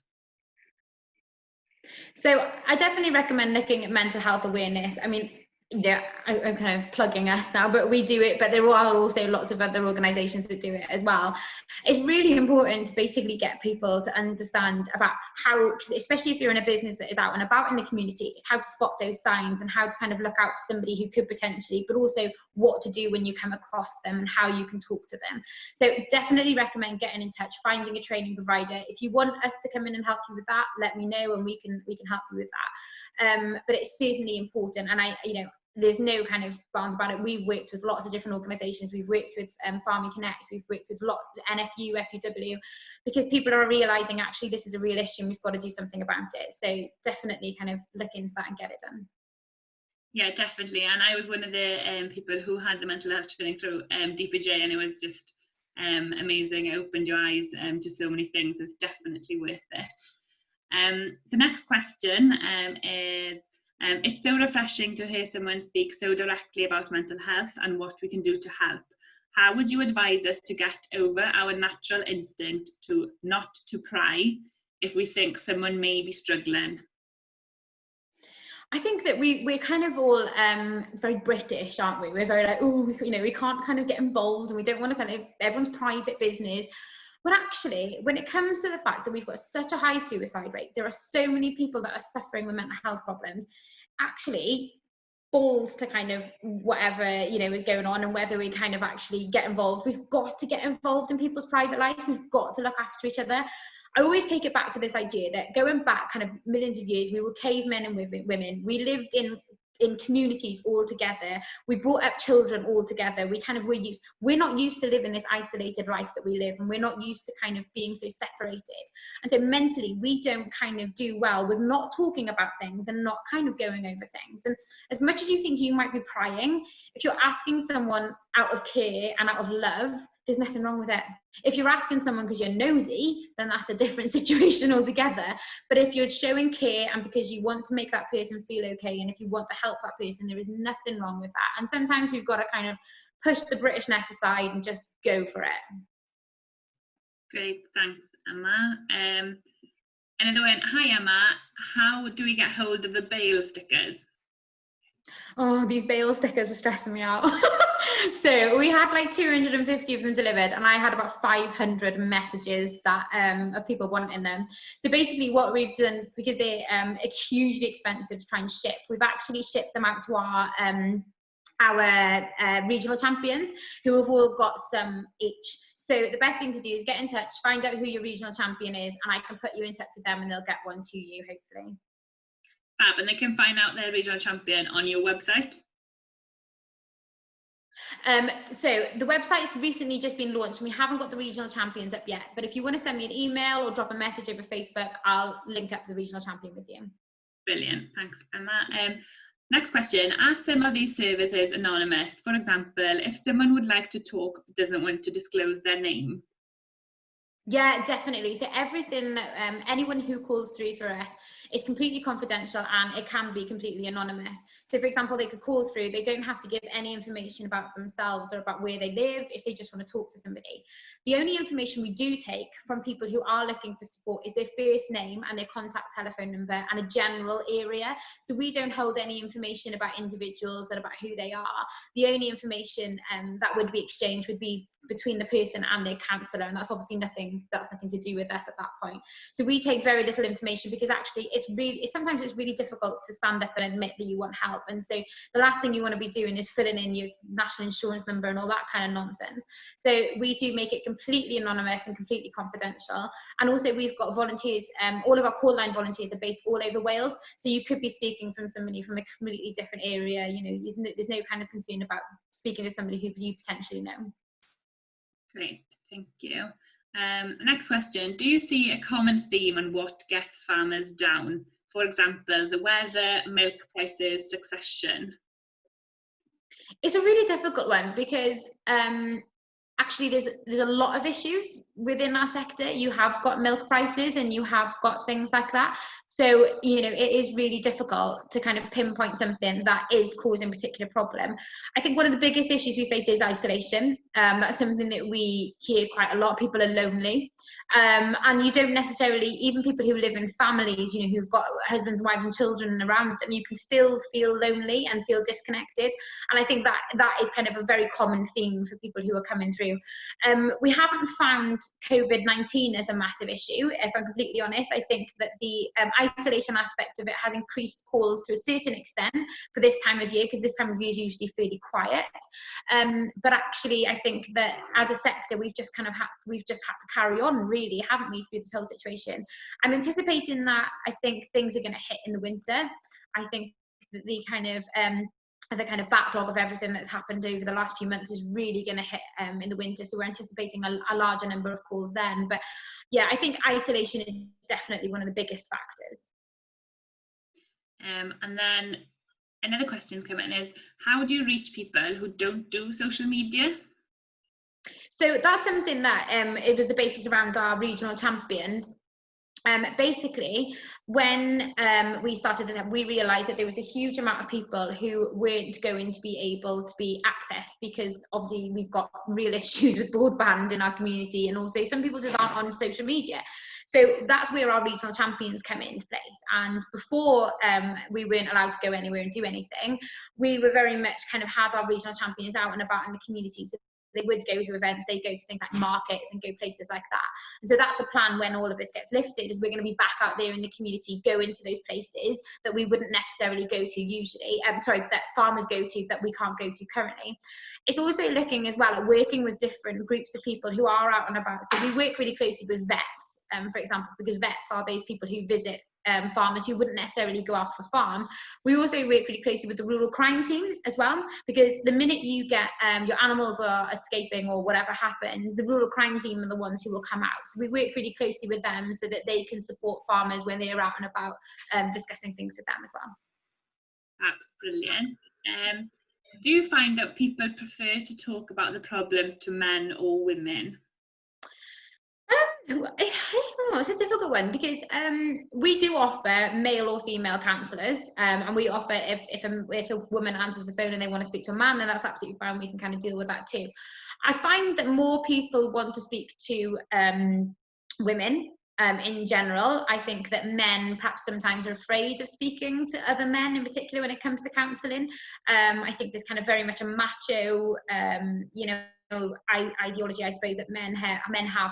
So I definitely recommend looking at mental health awareness. I mean, yeah, I'm kind of plugging us now, but we do it, but there are also lots of other organisations that do it as well. It's really important to basically get people to understand about how, especially if you're in a business that is out and about in the community, it's how to spot those signs and how to kind of look out for somebody who could potentially, but also what to do when you come across them and how you can talk to them. So definitely recommend getting in touch, finding a training provider. If you want us to come in and help you with that, let me know and we can help you with that. But it's certainly important, and there's no kind of bounds about it. We've worked with lots of different organisations. We've worked with Farming Connect. We've worked with lots of NFU, FUW, because people are realising actually this is a real issue and we've got to do something about it. So definitely kind of look into that and get it done. Yeah, definitely. And I was one of the people who had the mental health training through DPJ, and it was just amazing. It opened your eyes to so many things. It's definitely worth it. The next question is, it's so refreshing to hear someone speak so directly about mental health and what we can do to help. How would you advise us to get over our natural instinct to not to pry if we think someone may be struggling? I think that we're kind of all very British, aren't we? We're very like, oh, we can't kind of get involved, and we don't want to kind of, everyone's private business. But actually, when it comes to the fact that we've got such a high suicide rate, there are so many people that are suffering with mental health problems, actually balls to kind of whatever, is going on, and whether we kind of actually get involved. We've got to get involved in people's private lives. We've got to look after each other. I always take it back to this idea that going back kind of millions of years, we were cavemen and women. We lived in communities all together. We brought up children all together. We're not used to living this isolated life that we live, and we're not used to kind of being so separated. And so mentally, we don't kind of do well with not talking about things and not kind of going over things. And as much as you think you might be prying, if you're asking someone out of care and out of love, there's nothing wrong with it. If you're asking someone because you're nosy, then that's a different situation altogether. But if you're showing care and because you want to make that person feel okay, and if you want to help that person, there is nothing wrong with that. And sometimes we've got to kind of push the Britishness aside and just go for it. Great, thanks, Emma. Another one, hi Emma, how do we get hold of the bail stickers? Oh, these bail stickers are stressing me out. So we had like 250 of them delivered, and I had about 500 messages that of people wanting them. So basically what we've done, because they are hugely expensive to try and ship, we've actually shipped them out to our regional champions, who have all got some each. So the best thing to do is get in touch, find out who your regional champion is, and I can put you in touch with them and they'll get one to you, hopefully. Fab, and they can find out their regional champion on your website? So the website's recently just been launched, and we haven't got the regional champions up yet, but if you want to send me an email or drop a message over Facebook, I'll link up the regional champion with you. Brilliant, thanks Emma. Next question, are some of these services anonymous? For example, if someone would like to talk but doesn't want to disclose their name? Yeah, definitely. So everything that anyone who calls through for us is completely confidential, and it can be completely anonymous. So for example, they could call through, they don't have to give any information about themselves or about where they live if they just want to talk to somebody. The only information we do take from people who are looking for support is their first name and their contact telephone number and a general area. So we don't hold any information about individuals and about who they are. The only information that would be exchanged would be between the person and their counsellor, and that's obviously nothing to do with us at that point. So we take very little information, because actually sometimes it's really difficult to stand up and admit that you want help, and so the last thing you want to be doing is filling in your national insurance number and all that kind of nonsense. So we do make it completely anonymous and completely confidential. And also we've got volunteers, all of our call line volunteers are based all over Wales, so you could be speaking from somebody from a completely different area. There's no kind of concern about speaking to somebody who you potentially know. Great, thank you. Next question, do you see a common theme on what gets farmers down? For example, the weather, milk prices, succession. It's a really difficult one, because actually there's a lot of issues within our sector. You have got milk prices and you have got things like that. So, it is really difficult to kind of pinpoint something that is causing a particular problem. I think one of the biggest issues we face is isolation. That's something that we hear quite a lot. People are lonely. And you don't necessarily, even people who live in families, who've got husbands, wives and children around them, you can still feel lonely and feel disconnected. And I think that is kind of a very common theme for people who are coming through. We haven't found COVID-19 as a massive issue, if I'm completely honest. I think that the isolation aspect of it has increased calls to a certain extent for this time of year, because this time of year is usually fairly quiet. But actually, I think that as a sector, we've just had to carry on, really, haven't we, to be this whole situation. I'm anticipating that I think things are going to hit in the winter. I think that the kind of backlog of everything that's happened over the last few months is really going to hit in the winter. So we're anticipating a larger number of calls then. But yeah, I think isolation is definitely one of the biggest factors. And then another question's come in is, how do you reach people who don't do social media? So that's something that it was the basis around our regional champions. Basically, when we started this up, we realised that there was a huge amount of people who weren't going to be able to be accessed, because obviously we've got real issues with broadband in our community, and also some people just aren't on social media. So that's where our regional champions come into place. And before we weren't allowed to go anywhere and do anything, we were very much kind of had our regional champions out and about in the community. So they would go to events, they go to things like markets and go places like that. And so that's the plan when all of this gets lifted, is we're going to be back out there in the community, go into those places that we wouldn't necessarily go to usually, that farmers go to that we can't go to currently. It's also looking as well at working with different groups of people who are out and about. So we work really closely with vets, for example, because vets are those people who visit farmers who wouldn't necessarily go off the farm. We also work really closely with the rural crime team as well, because the minute you get your animals are escaping or whatever happens, the rural crime team are the ones who will come out. So we work really closely with them so that they can support farmers when they are out and about, discussing things with them as well. That's brilliant. Do you find that people prefer to talk about the problems to men or women? It's a difficult one, because we do offer male or female counsellors, and we offer if a woman answers the phone and they want to speak to a man, then that's absolutely fine. We can kind of deal with that too. I find that more people want to speak to women in general. I think that men perhaps sometimes are afraid of speaking to other men, in particular when it comes to counselling. I think there's kind of very much a macho, ideology, I suppose, that men have,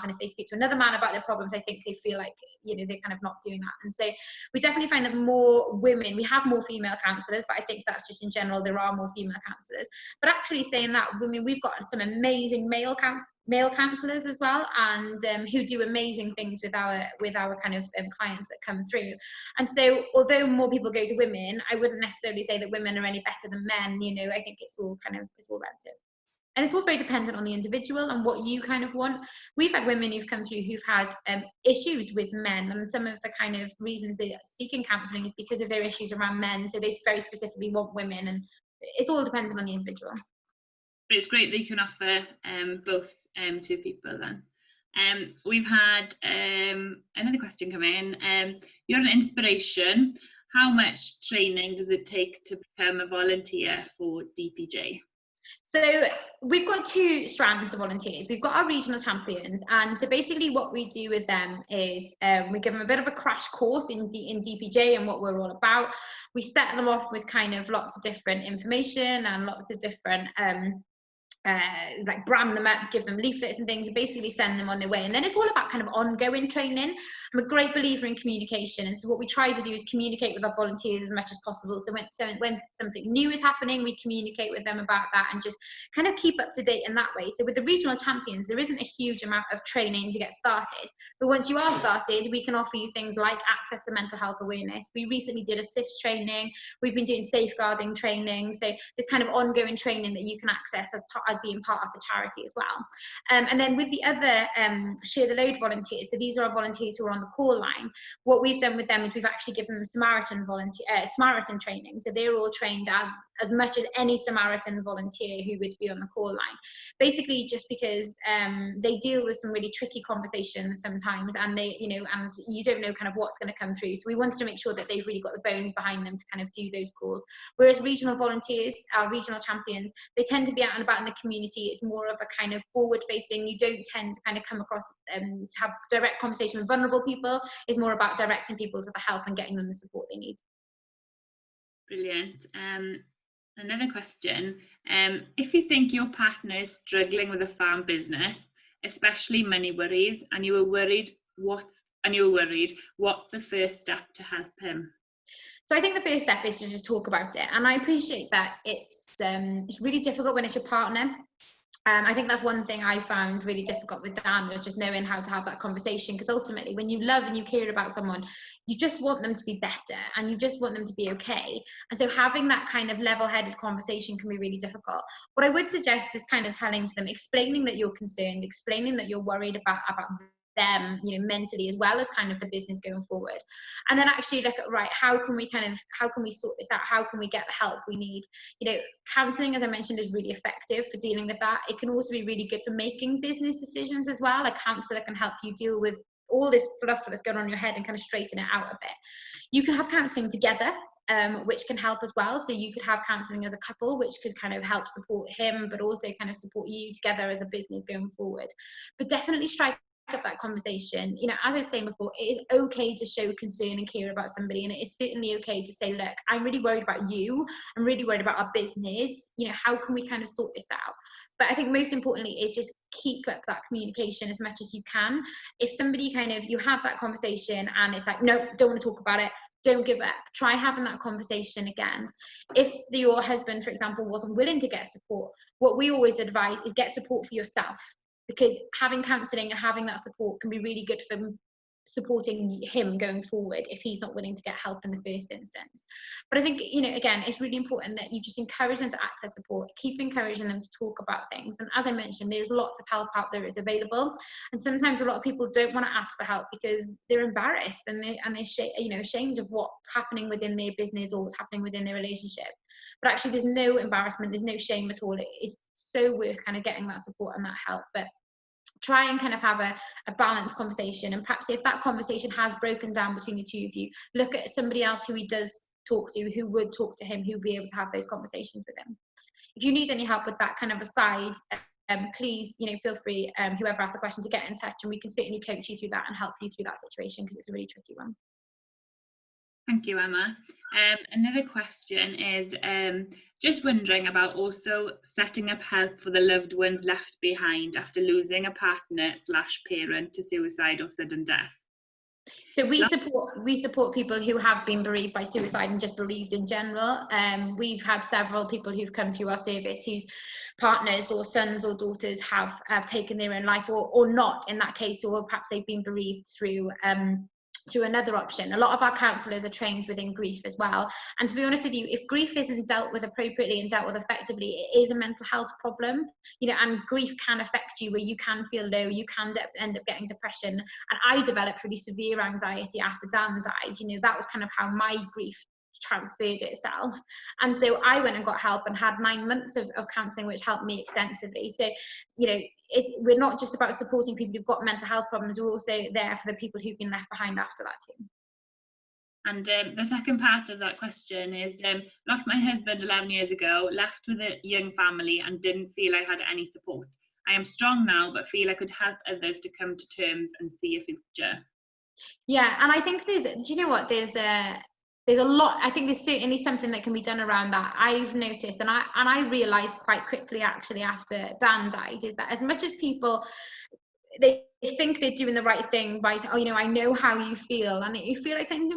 and if they speak to another man about their problems, I think they feel like, they're kind of not doing that. And so we definitely find that more women, we have more female counsellors, but I think that's just in general, there are more female counsellors. But actually saying that, we've got some amazing male counsellors as well, and who do amazing things with our kind of clients that come through. And so although more people go to women, I wouldn't necessarily say that women are any better than men. I think it's all relative. And it's all very dependent on the individual and what you kind of want. We've had women who've come through who've had issues with men, and some of the kind of reasons they're seeking counselling is because of their issues around men. So they very specifically want women, and it's all dependent on the individual. But it's great that you can offer both to people then. We've had another question come in. You're an inspiration. How much training does it take to become a volunteer for DPJ? So we've got two strands of volunteers. We've got our regional champions, and so basically what we do with them is we give them a bit of a crash course in DPJ and what we're all about. We set them off with kind of lots of different information and lots of different like brand them up, give them leaflets and things, and basically send them on their way. And then it's all about kind of ongoing training. I'm a great believer in communication, and so what we try to do is communicate with our volunteers as much as possible. So when something new is happening, we communicate with them about that and just kind of keep up to date in that way. So with the regional champions, there isn't a huge amount of training to get started, but once you are started, we can offer you things like access to mental health awareness. We recently did assist training. We've been doing safeguarding training. So there's kind of ongoing training that you can access as being part of the charity as well. And then with the other Share the Load volunteers, so these are our volunteers who are on the call line. What we've done with them is we've actually given them Samaritan training. So they're all trained as much as any Samaritan volunteer who would be on the call line. Basically, just because they deal with some really tricky conversations sometimes, and they, and you don't know kind of what's going to come through. So we wanted to make sure that they've really got the bones behind them to kind of do those calls. Whereas regional volunteers, our regional champions, they tend to be out and about in the community. It's more of a kind of forward facing. You don't tend to kind of come across to have direct conversation with vulnerable people. It's more about directing people to the help and getting them the support they need. Brilliant. Another question. If you think your partner is struggling with a farm business, especially money worries, and you were worried, what's the first step to help him? So I think the first step is to just talk about it. And I appreciate that it's really difficult when it's your partner. I think that's one thing I found really difficult with Dan, was just knowing how to have that conversation, because ultimately when you love and you care about someone, you just want them to be better and you just want them to be okay. And so having that kind of level-headed conversation can be really difficult. What I would suggest is kind of telling to them, explaining that you're concerned, explaining that you're worried about them, mentally, as well as kind of the business going forward. And then actually look at, right, how can we sort this out? How can we get the help we need? Counselling, as I mentioned, is really effective for dealing with that. It can also be really good for making business decisions as well. A counsellor can help you deal with all this fluff that's going on in your head and kind of straighten it out a bit. You can have counselling together, which can help as well. So you could have counselling as a couple, which could kind of help support him, but also kind of support you together as a business going forward. But definitely strike up that conversation. As I was saying before, it is okay to show concern and care about somebody, and it is certainly okay to say, look, I'm really worried about you, I'm really worried about our business, how can we kind of sort this out? But I think most importantly is just keep up that communication as much as you can. If somebody you have that conversation and it's like, no, don't want to talk about it, don't give up. Try having that conversation again. If your husband, for example, wasn't willing to get support, what we always advise is get support for yourself, because having counselling and having that support can be really good for supporting him going forward if he's not willing to get help in the first instance. But I think, again, it's really important that you just encourage them to access support, keep encouraging them to talk about things. And as I mentioned, there's lots of help out there is available. And sometimes a lot of people don't want to ask for help because they're embarrassed and they're ashamed of what's happening within their business or what's happening within their relationship. But actually there's no embarrassment, there's no shame at all. It is so worth kind of getting that support and that help. But try and kind of have a balanced conversation, and perhaps if that conversation has broken down between the two of you, look at somebody else who he does talk to, who would talk to him, who would be able to have those conversations with him. If you need any help with that kind of aside, please, feel free, whoever asked the question, to get in touch, and we can certainly coach you through that and help you through that situation, because it's a really tricky one. Thank you, Emma. Another question is just wondering about also setting up help for the loved ones left behind after losing a partner/parent to suicide or sudden death. So we support people who have been bereaved by suicide and just bereaved in general. We've had several people who've come through our service whose partners or sons or daughters have taken their own life, or not in that case, or perhaps they've been bereaved through another option. A lot of our counsellors are trained within grief as well. And to be honest with you, if grief isn't dealt with appropriately and dealt with effectively, it is a mental health problem, and grief can affect you, where you can feel low, you can end up getting depression. And I developed really severe anxiety after Dan died. That was kind of how my grief transferred itself. And so I went and got help and had 9 months of counselling, which helped me extensively. So, we're not just about supporting people who've got mental health problems, we're also there for the people who've been left behind after that too. And the second part of that question is, lost my husband 11 years ago, left with a young family and didn't feel I had any support. I am strong now, but feel I could help others to come to terms and see a future. Yeah, and I think there's a lot. I think there's certainly something that can be done around that. I've noticed, and I realised quite quickly actually after Dan died, is that as much as people, they think they're doing the right thing by saying, I know how you feel, and you feel like saying,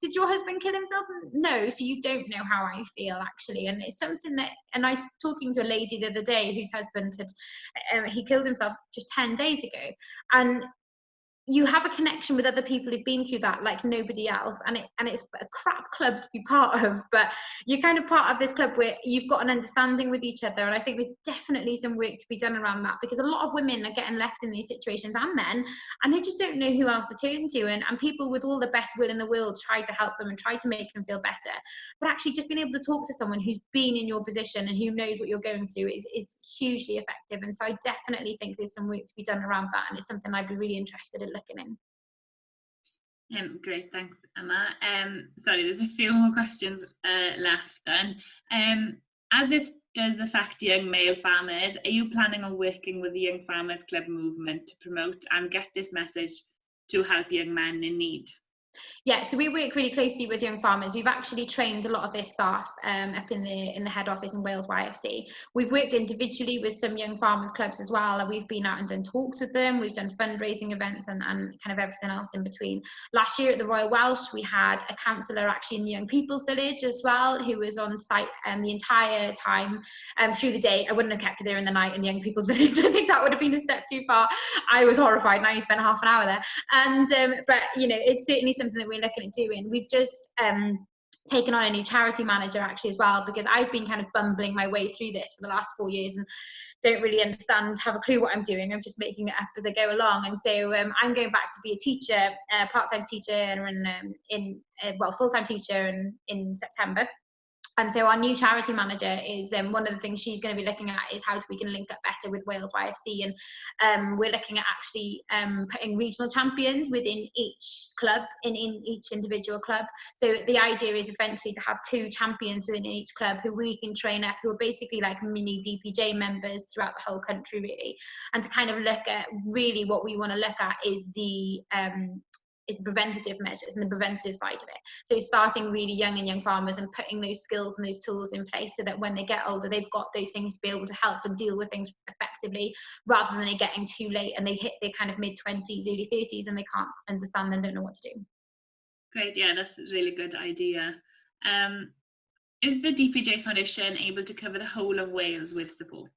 did your husband kill himself? No, so you don't know how I feel actually. And it's something that, and I was talking to a lady the other day whose husband he killed himself just 10 days ago, and you have a connection with other people who've been through that like nobody else, and it's a crap club to be part of, but you're kind of part of this club where you've got an understanding with each other. And I think there's definitely some work to be done around that, because a lot of women are getting left in these situations, and men, and they just don't know who else to turn to, and people with all the best will in the world try to help them and try to make them feel better, but actually just being able to talk to someone who's been in your position and who knows what you're going through is hugely effective. And so I definitely think there's some work to be done around that, and it's something I'd be really interested in looking in. Great, thanks, Emma. Sorry, there's a few more questions left then. As this does affect young male farmers, are you planning on working with the Young Farmers Club movement to promote and get this message to help young men in need? Yeah, so we work really closely with young farmers. We've actually trained a lot of their staff up in the head office in Wales YFC. We've worked individually with some young farmers clubs as well, and we've been out and done talks with them. We've done fundraising events and kind of everything else in between. Last year at the Royal Welsh, we had a counsellor actually in the Young People's Village as well, who was on site the entire time through the day. I wouldn't have kept her there in the night in the Young People's Village. I think that would have been a step too far. I was horrified, and I only spent half an hour there. And but it's certainly something that we're looking at doing. We've just taken on a new charity manager actually as well, because I've been kind of bumbling my way through this for the last 4 years and don't really have a clue what I'm doing. I'm just making it up as I go along. And so I'm going back to be a teacher, part-time teacher, and full-time teacher in September. And so our new charity manager is one of the things she's going to be looking at is how we can link up better with Wales YFC, and we're looking at actually putting regional champions within each club, in each individual club. So the idea is eventually to have 2 champions within each club who we can train up, who are basically like mini DPJ members throughout the whole country really, and to kind of look at really what we want to look at is the preventative measures and the preventative side of it. So starting really young in young farmers and putting those skills and those tools in place so that when they get older, they've got those things to be able to help and deal with things effectively, rather than it getting too late and they hit their kind of mid-20s, early 30s, and they can't understand and don't know what to do. Great, yeah, that's a really good idea. Is the DPJ Foundation able to cover the whole of Wales with support?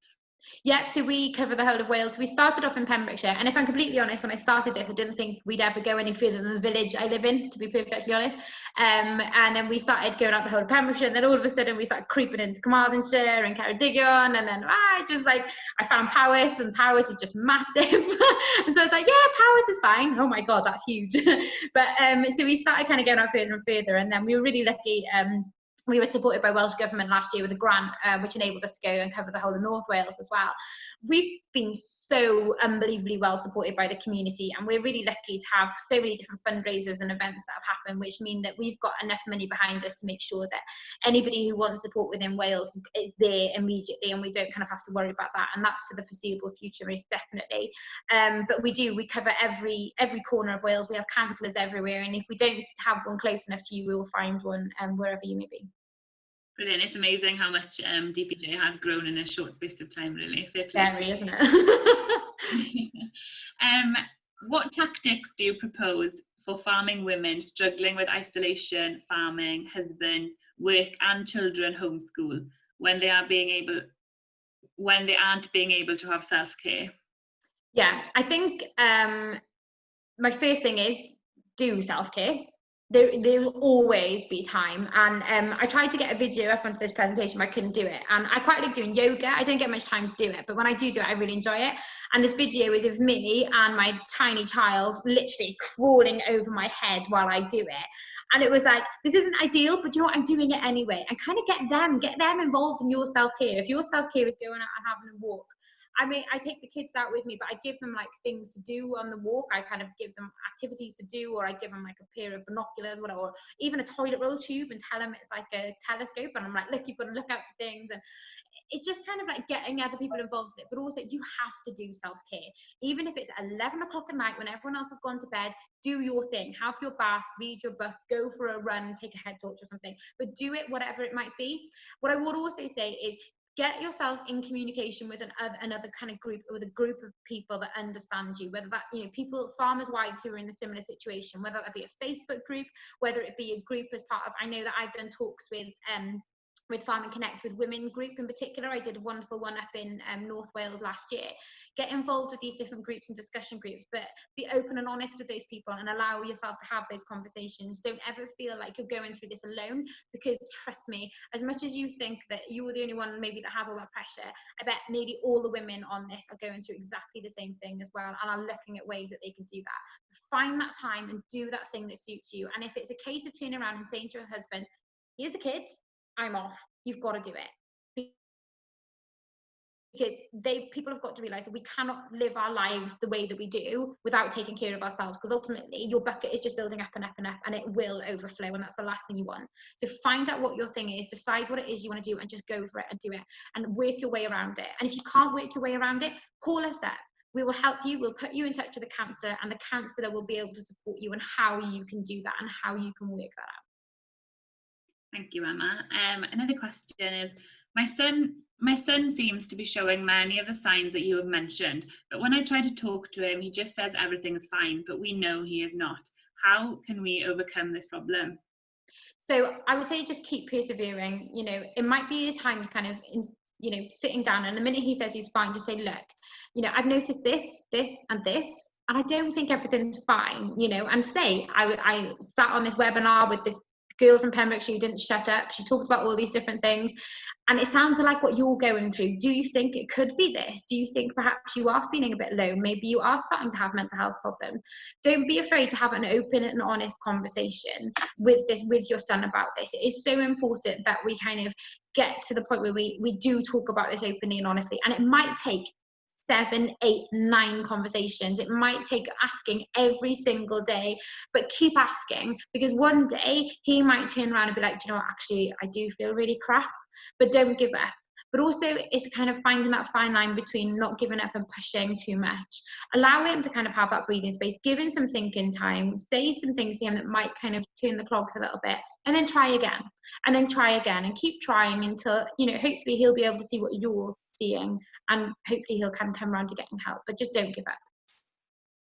Yep, so we cover the whole of Wales. We started off in Pembrokeshire, and if I'm completely honest, when I started this, I didn't think we'd ever go any further than the village I live in, to be perfectly honest. And then we started going out the whole of Pembrokeshire, and then all of a sudden we started creeping into Carmarthenshire and Ceredigion, and then I found Powys, and Powys is just massive. And so I was like, yeah, Powys is fine. Oh my God, that's huge. But so we started kind of going out further and further, and then we were really lucky. we were supported by Welsh Government last year with a grant, which enabled us to go and cover the whole of North Wales as well. We've been so unbelievably well supported by the community, and we're really lucky to have so many different fundraisers and events that have happened, which mean that we've got enough money behind us to make sure that anybody who wants support within Wales is there immediately, and we don't kind of have to worry about that. And that's for the foreseeable future, most definitely. But we cover every corner of Wales. We have counsellors everywhere, and if we don't have one close enough to you, we will find one wherever you may be. Brilliant. It's amazing how much DPJ has grown in a short space of time, really. Very, isn't it? What tactics do you propose for farming women struggling with isolation, farming, husbands, work and children homeschool when they aren't being able to have self-care? Yeah, I think my first thing is do self-care. There will always be time, and I tried to get a video up onto this presentation, but I couldn't do it. And I quite like doing yoga. I don't get much time to do it, but when I do it, I really enjoy it. And this video is of me and my tiny child literally crawling over my head while I do it. And it was like, this isn't ideal, but you know what, I'm doing it anyway. And kind of get them involved in your self-care. If your self-care is going out and having a walk, I take the kids out with me, but I give them like things to do on the walk. I kind of give them activities to do, or I give them like a pair of binoculars, whatever, or even a toilet roll tube and tell them it's like a telescope. And I'm like, look, you've got to look out for things. And it's just kind of like getting other people involved with it. But also you have to do self-care. Even if it's 11 o'clock at night when everyone else has gone to bed, do your thing. Have your bath, read your book, go for a run, take a head torch or something. But do it, whatever it might be. What I would also say is, get yourself in communication with another kind of group, with a group of people that understand you, whether that, you know, people, farmers' wives who are in a similar situation, whether that be a Facebook group, whether it be a group as part of, I know that I've done talks with Farm and Connect with Women group in particular. I did a wonderful one up in North Wales last year. Get involved with these different groups and discussion groups, but be open and honest with those people and allow yourself to have those conversations. Don't ever feel like you're going through this alone, because trust me, as much as you think that you're the only one maybe that has all that pressure, I bet maybe all the women on this are going through exactly the same thing as well, and are looking at ways that they can do that. Find that time and do that thing that suits you. And if it's a case of turning around and saying to your husband, here's the kids, I'm off, you've got to do it. Because people have got to realise that we cannot live our lives the way that we do without taking care of ourselves, because ultimately your bucket is just building up and up and up, and it will overflow, and that's the last thing you want. So find out what your thing is, decide what it is you want to do, and just go for it and do it, and work your way around it. And if you can't work your way around it, call us up. We will help you. We'll put you in touch with a counsellor, and the counsellor will be able to support you on how you can do that and how you can work that out. Thank you, Emma. Another question is, my son seems to be showing many of the signs that you have mentioned, but when I try to talk to him, he just says everything's fine, but we know he is not. How can we overcome this problem? So I would say just keep persevering. You know, it might be a time to kind of, you know, sitting down, and the minute he says he's fine, just say, look, you know, I've noticed this, and this, and I don't think everything's fine, you know. And say, I sat on this webinar with this girl from Pembrokeshire who didn't shut up. She talked about all these different things, and it sounds like what you're going through. Do you think it could be this? Do you think perhaps you are feeling a bit low? Maybe you are starting to have mental health problems. Don't be afraid to have an open and honest conversation with your son about this. It is so important that we kind of get to the point where we do talk about this openly and honestly, and it might take 7, 8, 9 conversations. It might take asking every single day, but keep asking, because one day he might turn around and be like, do you know what, actually I do feel really crap. But don't give up. But also it's kind of finding that fine line between not giving up and pushing too much. Allow him to kind of have that breathing space, give him some thinking time, say some things to him that might kind of turn the clogs a little bit, and then try again, and then try again, and keep trying until, you know, hopefully he'll be able to see what you're seeing, and hopefully he'll kind of come around to getting help. But just don't give up.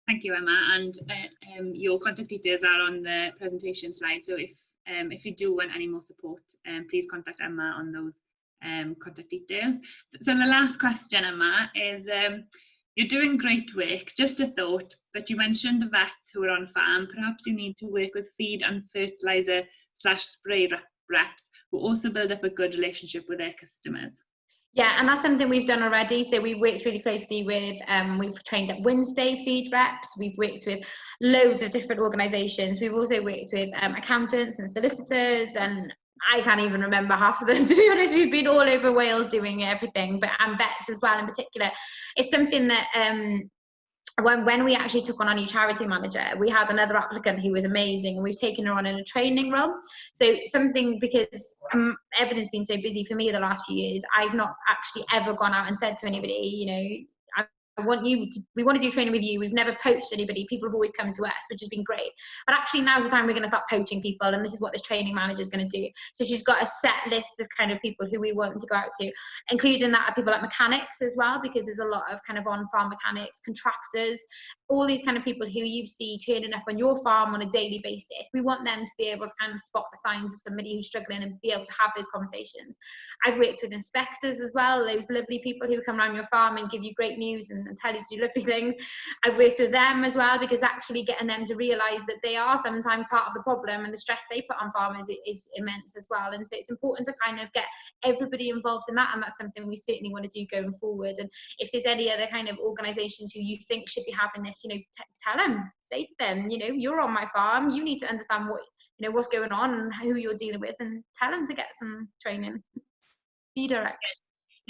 Thank you, Emma. And your contact details are on the presentation slide, so if you do want any more support, please contact Emma on those contact details. So the last question, Emma, is you're doing great work. Just a thought, but you mentioned the vets who are on farm. Perhaps you need to work with feed and fertilizer/spray reps who also build up a good relationship with their customers. Yeah, and that's something we've done already. So we've worked really closely with, we've trained up Wednesday feed reps. We've worked with loads of different organisations. We've also worked with accountants and solicitors, and I can't even remember half of them, to be honest. We've been all over Wales doing everything, and vets as well in particular. It's something that when we actually took on our new charity manager, we had another applicant who was amazing, and we've taken her on in a training role. So something, because everything's been so busy for me the last few years, I've not actually ever gone out and said to anybody, you know, we want to do training with you. We've never poached anybody. People have always come to us, which has been great. But actually now's the time we're going to start poaching people, and this is what this training manager is going to do. So she's got a set list of kind of people who we want to go out to, including that are people like mechanics as well, because there's a lot of kind of on-farm mechanics, contractors, all these kind of people who you see turning up on your farm on a daily basis. We want them to be able to kind of spot the signs of somebody who's struggling and be able to have those conversations. I've worked with inspectors as well, those lovely people who come around your farm and give you great news and tell you to do lovely things. I've worked with them as well, because actually getting them to realise that they are sometimes part of the problem, and the stress they put on farmers is immense as well. And so it's important to kind of get everybody involved in that, and that's something we certainly want to do going forward. And if there's any other kind of organisations who you think should be having this, you know, tell them, say to them, you know, you're on my farm, you need to understand what, you know, what's going on and who you're dealing with, and tell them to get some training. Be direct.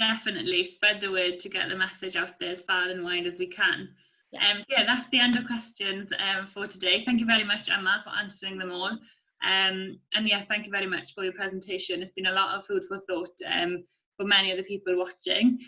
Definitely spread the word to get the message out there as far and wide as we can. Yeah. So yeah, that's the end of questions for today. Thank you very much, Emma, for answering them all. And yeah, thank you very much for your presentation. It's been a lot of food for thought for many of the people watching.